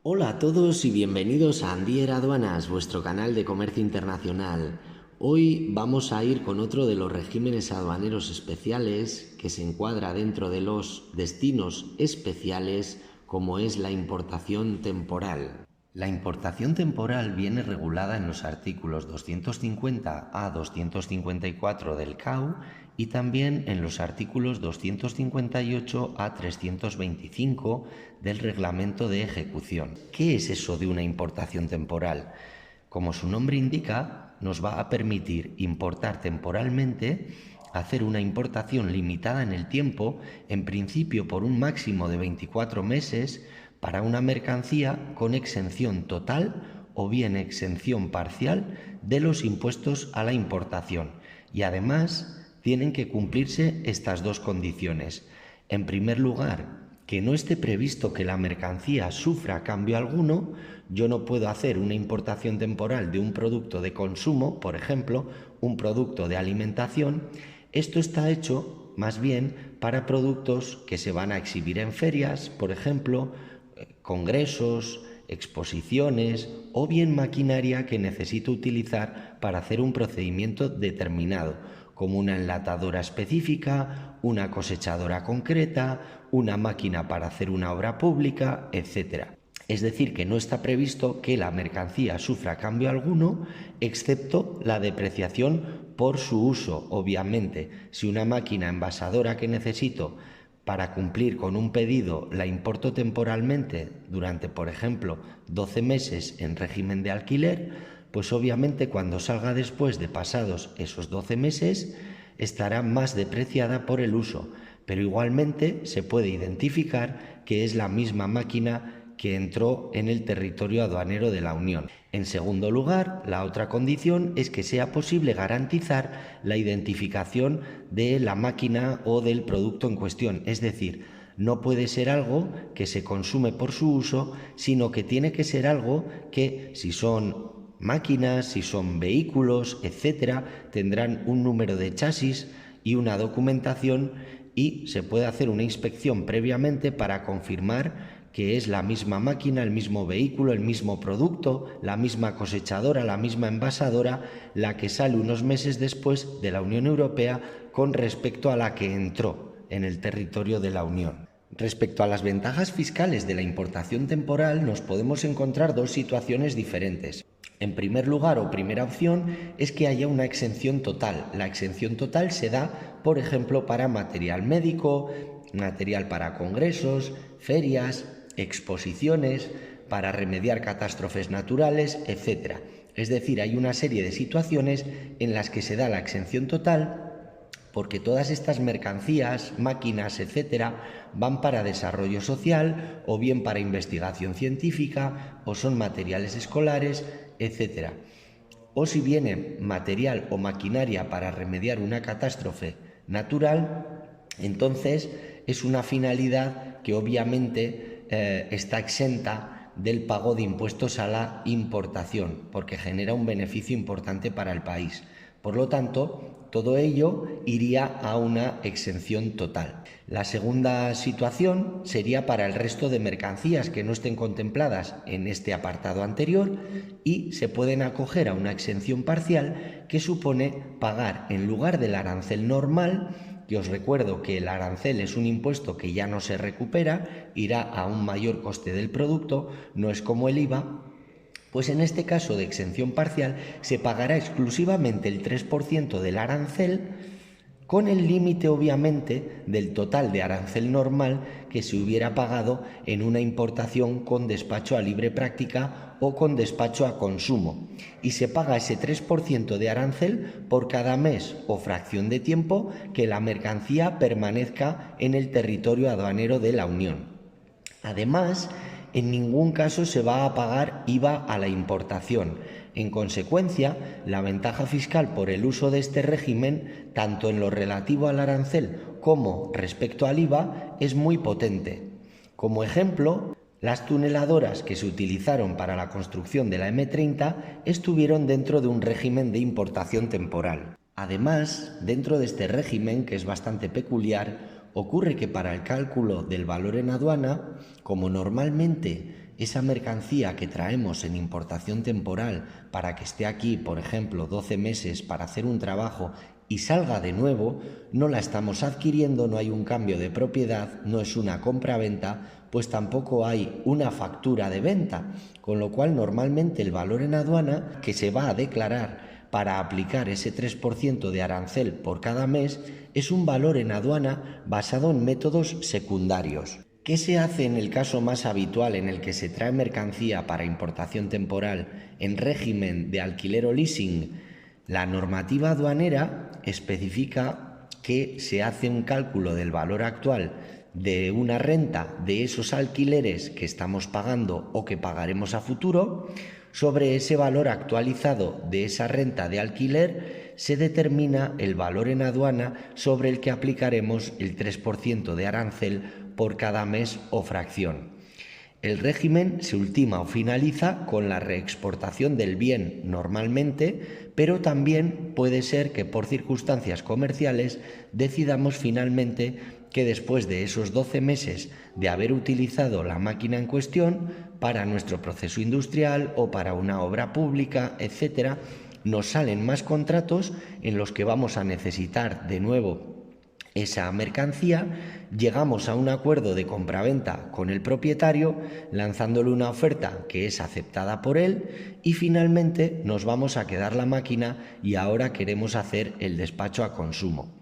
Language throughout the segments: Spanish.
Hola a todos y bienvenidos a Andier Aduanas, vuestro canal de comercio internacional. Hoy vamos a ir con otro de los regímenes aduaneros especiales que se encuadra dentro de los destinos especiales, como es la importación temporal. La importación temporal viene regulada en los artículos 250 a 254 del CAU y también en los artículos 258 a 325 del Reglamento de Ejecución. ¿Qué es eso de una importación temporal? Como su nombre indica, nos va a permitir importar temporalmente, hacer una importación limitada en el tiempo, en principio por un máximo de 24 meses, para una mercancía con exención total o bien exención parcial de los impuestos a la importación. Y además tienen que cumplirse estas dos condiciones. En primer lugar, que no esté previsto que la mercancía sufra cambio alguno. Yo no puedo hacer una importación temporal de un producto de consumo, por ejemplo, un producto de alimentación. Esto está hecho más bien para productos que se van a exhibir en ferias, por ejemplo, congresos, exposiciones o bien maquinaria que necesito utilizar para hacer un procedimiento determinado, como una enlatadora específica, una cosechadora concreta, una máquina para hacer una obra pública, etc. Es decir, que no está previsto que la mercancía sufra cambio alguno, excepto la depreciación por su uso. Obviamente, si una máquina envasadora que necesito para cumplir con un pedido la importo temporalmente durante, por ejemplo, 12 meses en régimen de alquiler, pues obviamente cuando salga después de pasados esos 12 meses estará más depreciada por el uso, pero igualmente se puede identificar que es la misma máquina que entró en el territorio aduanero de la Unión. En segundo lugar, la otra condición es que sea posible garantizar la identificación de la máquina o del producto en cuestión, es decir, no puede ser algo que se consume por su uso, sino que tiene que ser algo que, si son máquinas, si son vehículos, etcétera, tendrán un número de chasis y una documentación y se puede hacer una inspección previamente para confirmar que es la misma máquina, el mismo vehículo, el mismo producto, la misma cosechadora, la misma envasadora, la que sale unos meses después de la Unión Europea con respecto a la que entró en el territorio de la Unión. Respecto a las ventajas fiscales de la importación temporal, nos podemos encontrar dos situaciones diferentes. En primer lugar, o primera opción, es que haya una exención total. La exención total se da, por ejemplo, para material médico, material para congresos, ferias, exposiciones, para remediar catástrofes naturales, etc. Es decir, hay una serie de situaciones en las que se da la exención total porque todas estas mercancías, máquinas, etcétera, van para desarrollo social o bien para investigación científica o son materiales escolares, etcétera. O si viene material o maquinaria para remediar una catástrofe natural, entonces es una finalidad que obviamente está exenta del pago de impuestos a la importación, porque genera un beneficio importante para el país. Por lo tanto, todo ello iría a una exención total. La segunda situación sería para el resto de mercancías que no estén contempladas en este apartado anterior y se pueden acoger a una exención parcial que supone pagar, en lugar del arancel normal, que os recuerdo que el arancel es un impuesto que ya no se recupera, irá a un mayor coste del producto, no es como el IVA, pues en este caso de exención parcial se pagará exclusivamente el 3% del arancel, con el límite obviamente del total de arancel normal que se hubiera pagado en una importación con despacho a libre práctica o con despacho a consumo, y se paga ese 3% de arancel por cada mes o fracción de tiempo que la mercancía permanezca en el territorio aduanero de la Unión. Además, en ningún caso se va a pagar IVA a la importación. En consecuencia, la ventaja fiscal por el uso de este régimen, tanto en lo relativo al arancel como respecto al IVA, es muy potente. Como ejemplo, las tuneladoras que se utilizaron para la construcción de la M30 estuvieron dentro de un régimen de importación temporal. Además, dentro de este régimen, que es bastante peculiar, ocurre que para el cálculo del valor en aduana, como normalmente esa mercancía que traemos en importación temporal para que esté aquí, por ejemplo, 12 meses para hacer un trabajo y salga de nuevo, no la estamos adquiriendo, no hay un cambio de propiedad, no es una compra-venta, pues tampoco hay una factura de venta, con lo cual normalmente el valor en aduana que se va a declarar para aplicar ese 3% de arancel por cada mes es un valor en aduana basado en métodos secundarios. ¿Qué se hace en el caso más habitual en el que se trae mercancía para importación temporal en régimen de alquiler o leasing? La normativa aduanera especifica que se hace un cálculo del valor actual de una renta de esos alquileres que estamos pagando o que pagaremos a futuro. Sobre ese valor actualizado de esa renta de alquiler se determina el valor en aduana sobre el que aplicaremos el 3% de arancel por cada mes o fracción. El régimen se ultima o finaliza con la reexportación del bien normalmente, pero también puede ser que por circunstancias comerciales decidamos finalmente que después de esos 12 meses de haber utilizado la máquina en cuestión para nuestro proceso industrial o para una obra pública, etc., nos salen más contratos en los que vamos a necesitar de nuevo esa mercancía, llegamos a un acuerdo de compraventa con el propietario, lanzándole una oferta que es aceptada por él y finalmente nos vamos a quedar la máquina y ahora queremos hacer el despacho a consumo.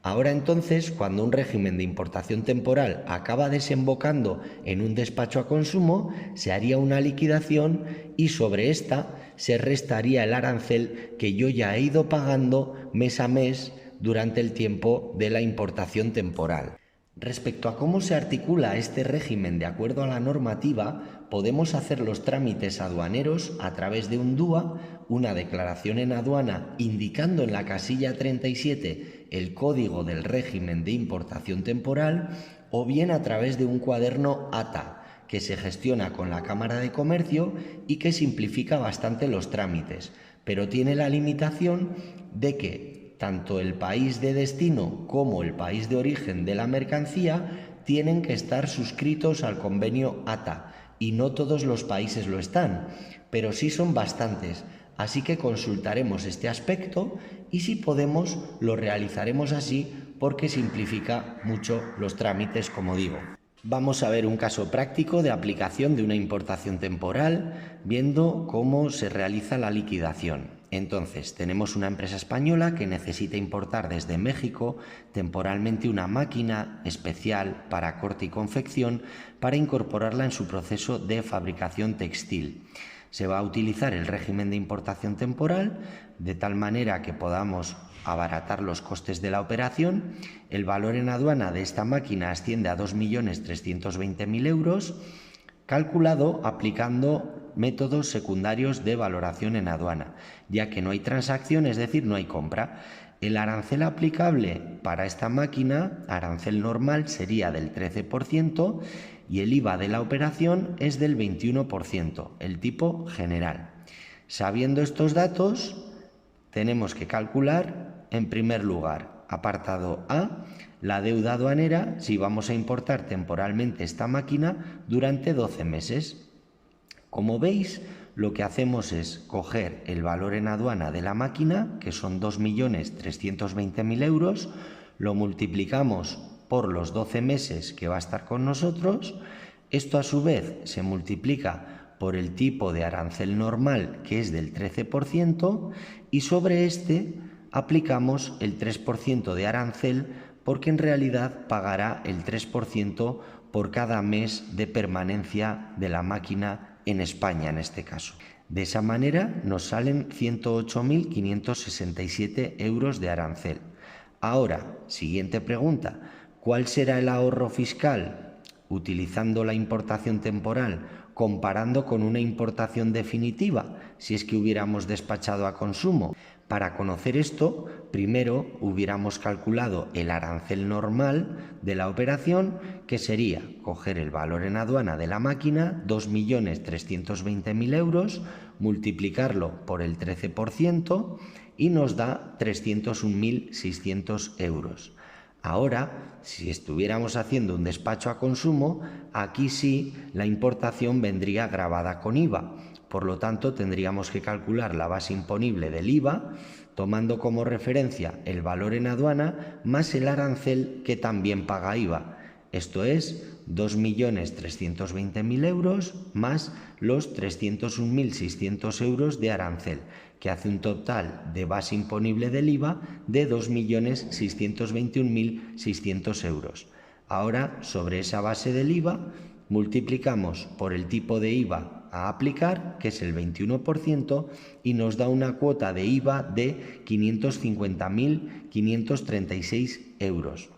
Ahora entonces, cuando un régimen de importación temporal acaba desembocando en un despacho a consumo, se haría una liquidación y sobre esta se restaría el arancel que yo ya he ido pagando mes a mes durante el tiempo de la importación temporal. Respecto a cómo se articula este régimen de acuerdo a la normativa, podemos hacer los trámites aduaneros a través de un DUA, una declaración en aduana indicando en la casilla 37 el código del régimen de importación temporal, o bien a través de un cuaderno ATA, que se gestiona con la Cámara de Comercio y que simplifica bastante los trámites, pero tiene la limitación de que tanto el país de destino como el país de origen de la mercancía tienen que estar suscritos al convenio ATA y no todos los países lo están, pero sí son bastantes, así que consultaremos este aspecto y si podemos lo realizaremos así porque simplifica mucho los trámites, como digo. Vamos a ver un caso práctico de aplicación de una importación temporal, viendo cómo se realiza la liquidación. Entonces, tenemos una empresa española que necesita importar desde México temporalmente una máquina especial para corte y confección para incorporarla en su proceso de fabricación textil. Se va a utilizar el régimen de importación temporal de tal manera que podamos abaratar los costes de la operación. El valor en aduana de esta máquina asciende a 2.320.000 euros, calculado aplicando métodos secundarios de valoración en aduana, ya que no hay transacción, es decir, no hay compra. El arancel aplicable para esta máquina, arancel normal, sería del 13% y el IVA de la operación es del 21%, el tipo general. Sabiendo estos datos, tenemos que calcular, en primer lugar, apartado A, la deuda aduanera si vamos a importar temporalmente esta máquina durante 12 meses. Como veis, lo que hacemos es coger el valor en aduana de la máquina, que son 2.320.000 euros, lo multiplicamos por los 12 meses que va a estar con nosotros. Esto a su vez se multiplica por el tipo de arancel normal, que es del 13%, y sobre este aplicamos el 3% de arancel, porque en realidad pagará el 3% por cada mes de permanencia de la máquina en España, en este caso. De esa manera nos salen 108.567 euros de arancel. Ahora, siguiente pregunta, ¿cuál será el ahorro fiscal utilizando la importación temporal comparando con una importación definitiva, si es que hubiéramos despachado a consumo? Para conocer esto, primero hubiéramos calculado el arancel normal de la operación, que sería coger el valor en aduana de la máquina, 2.320.000 euros, multiplicarlo por el 13% y nos da 301.600 euros. Ahora, si estuviéramos haciendo un despacho a consumo, aquí sí la importación vendría gravada con IVA. Por lo tanto, tendríamos que calcular la base imponible del IVA, tomando como referencia el valor en aduana más el arancel que también paga IVA. Esto es 2.320.000 euros más los 301.600 euros de arancel, que hace un total de base imponible del IVA de 2.621.600 euros. Ahora, sobre esa base del IVA, multiplicamos por el tipo de IVA a aplicar, que es el 21%, y nos da una cuota de IVA de 550.536 euros.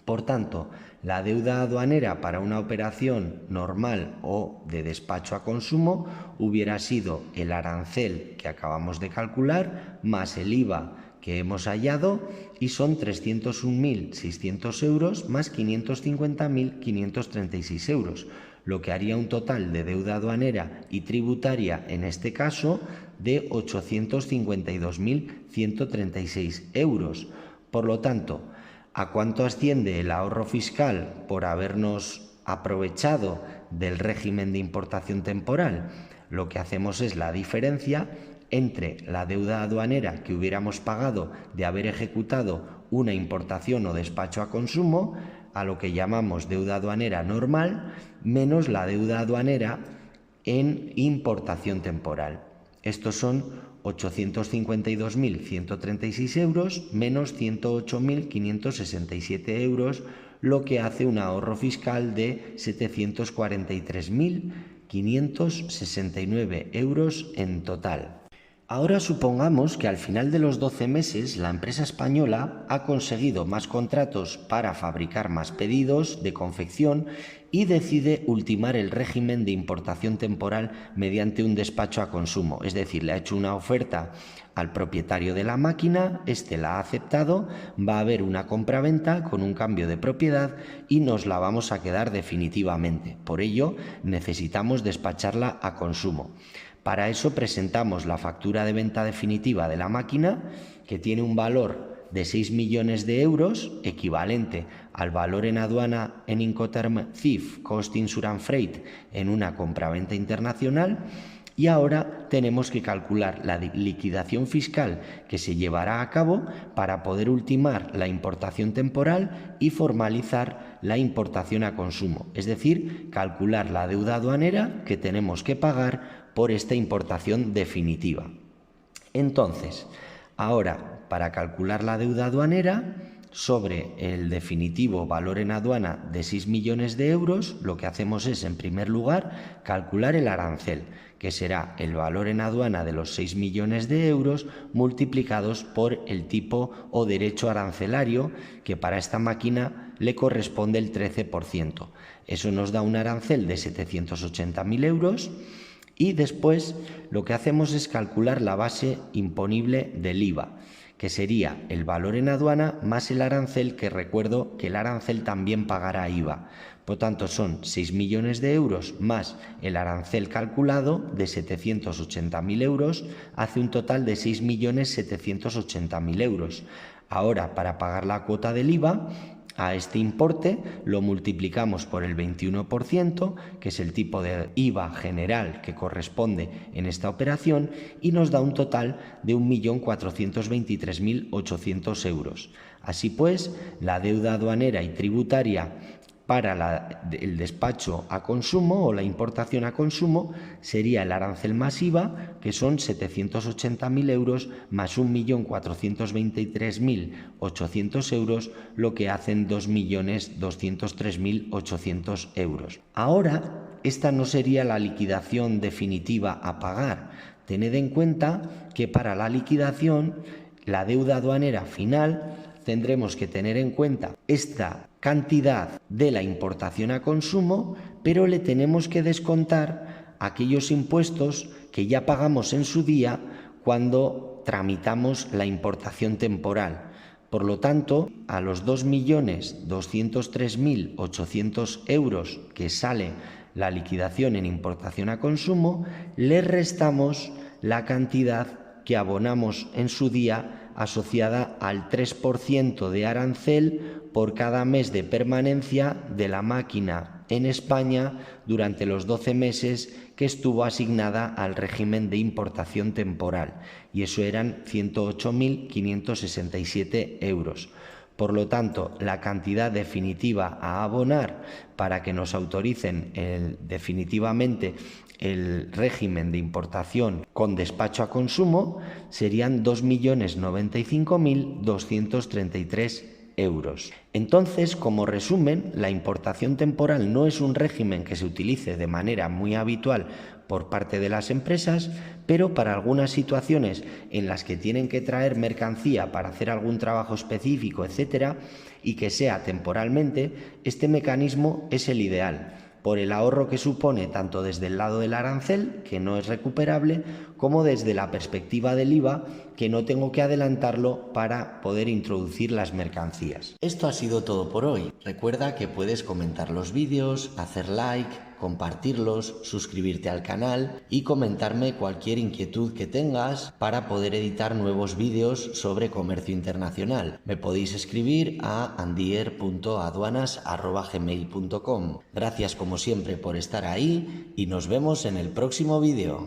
Por tanto, la deuda aduanera para una operación normal o de despacho a consumo hubiera sido el arancel que acabamos de calcular más el IVA que hemos hallado, y son 301.600 euros más 550.536 euros, lo que haría un total de deuda aduanera y tributaria en este caso de 852.136 euros. Por lo tanto, ¿a cuánto asciende el ahorro fiscal por habernos aprovechado del régimen de importación temporal? Lo que hacemos es la diferencia entre la deuda aduanera que hubiéramos pagado de haber ejecutado una importación o despacho a consumo, a lo que llamamos deuda aduanera normal, menos la deuda aduanera en importación temporal. Estos son 852.136 euros menos 108.567 euros, lo que hace un ahorro fiscal de 743.569 euros en total. Ahora supongamos que al final de los 12 meses la empresa española ha conseguido más contratos para fabricar más pedidos de confección y decide ultimar el régimen de importación temporal mediante un despacho a consumo. Es decir, le ha hecho una oferta al propietario de la máquina, este la ha aceptado, va a haber una compraventa con un cambio de propiedad y nos la vamos a quedar definitivamente. Por ello, necesitamos despacharla a consumo. Para eso presentamos la factura de venta definitiva de la máquina, que tiene un valor de 6 millones de euros, equivalente al valor en aduana en Incoterm CIF, Cost Insurance Freight, en una compraventa internacional. Y ahora tenemos que calcular la liquidación fiscal que se llevará a cabo para poder ultimar la importación temporal y formalizar la importación a consumo, es decir, calcular la deuda aduanera que tenemos que pagar por esta importación definitiva. Entonces, ahora, para calcular la deuda aduanera sobre el definitivo valor en aduana de 6 millones de euros, lo que hacemos es, en primer lugar, calcular el arancel, que será el valor en aduana de los 6 millones de euros multiplicados por el tipo o derecho arancelario, que para esta máquina le corresponde el 13%. Eso nos da un arancel de 780.000 euros. Y después lo que hacemos es calcular la base imponible del IVA, que sería el valor en aduana más el arancel, que recuerdo que el arancel también pagará IVA. Por tanto, son 6 millones de euros más el arancel calculado de 780.000 euros, hace un total de 6.780.000 euros. Ahora, para pagar la cuota del IVA, a este importe lo multiplicamos por el 21%, que es el tipo de IVA general que corresponde en esta operación, y nos da un total de 1.423.800 euros. Así pues, la deuda aduanera y tributaria para el despacho a consumo o la importación a consumo sería el arancel más IVA, que son 780.000 euros más 1.423.800 euros, lo que hacen 2.203.800 euros. Ahora, esta no sería la liquidación definitiva a pagar. Tened en cuenta que para la liquidación, la deuda aduanera final, tendremos que tener en cuenta esta cantidad de la importación a consumo, pero le tenemos que descontar aquellos impuestos que ya pagamos en su día cuando tramitamos la importación temporal. Por lo tanto, a los 2.203.800 euros que sale la liquidación en importación a consumo, le restamos la cantidad que abonamos en su día asociada al 3% de arancel por cada mes de permanencia de la máquina en España durante los 12 meses que estuvo asignada al régimen de importación temporal, y eso eran 108.567 euros. Por lo tanto, la cantidad definitiva a abonar para que nos autoricen definitivamente el régimen de importación con despacho a consumo serían 2.095.233 euros. Entonces, como resumen, la importación temporal no es un régimen que se utilice de manera muy habitual por parte de las empresas, pero para algunas situaciones en las que tienen que traer mercancía para hacer algún trabajo específico, etcétera, y que sea temporalmente, este mecanismo es el ideal, por el ahorro que supone tanto desde el lado del arancel, que no es recuperable, como desde la perspectiva del IVA, que no tengo que adelantarlo para poder introducir las mercancías. Esto ha sido todo por hoy. Recuerda que puedes comentar los vídeos, hacer like, compartirlos, suscribirte al canal y comentarme cualquier inquietud que tengas para poder editar nuevos vídeos sobre comercio internacional. Me podéis escribir a andier.aduanas@gmail.com. Gracias como siempre por estar ahí y nos vemos en el próximo vídeo.